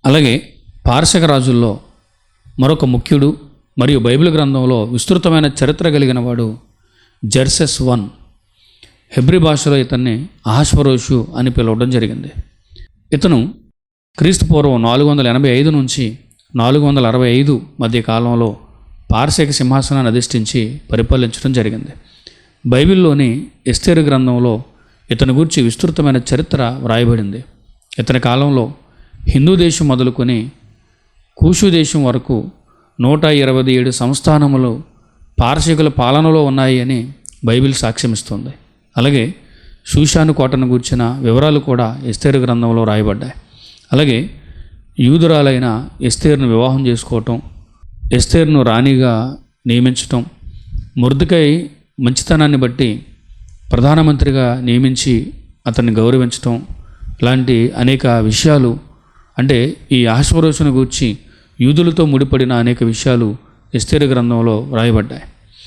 అలాగే పారశక రాజుల్లో మరొక ముఖ్యుడు మరియు బైబిల్ గ్రంథంలో విస్తృతమైన చరిత్ర కలిగిన వాడు జర్సెస్ I. హెబ్రీ భాషలో ఇతన్ని అహష్వరోషు అని పిలవడం జరిగింది. ఇతను క్రీస్తు పూర్వం 485 నుంచి 465 మధ్య కాలంలో పారశీక సింహాసనాన్ని అధిష్ఠించి పరిపాలించడం జరిగింది. బైబిల్లోని ఎస్తేరు గ్రంథంలో ఇతని గురించి విస్తృతమైన చరిత్ర వ్రాయబడింది. ఇతని కాలంలో హిందూ దేశం మొదలుకొని కూషు దేశం వరకు 127 సంస్థానములు పారశీకుల పాలనలో ఉన్నాయి అని బైబిల్ సాక్ష్యమిస్తుంది. అలాగే షూషాను కోటను గూర్చిన వివరాలు కూడా ఎస్తేరు గ్రంథంలో రాయబడ్డాయి. అలాగే యూదురాలైన ఎస్తేరును వివాహం చేసుకోవటం, ఎస్తేరును రాణిగా నియమించటం, మొర్దెకై మంచితనాన్ని బట్టి ప్రధానమంత్రిగా నియమించి అతన్ని గౌరవించటం లాంటి అనేక విషయాలు, అంటే ఈ అహష్వరోషును గూర్చి యూదులతో ముడిపడిన అనేక విషయాలు ఎస్తేరు గ్రంథంలో రాయబడ్డాయి.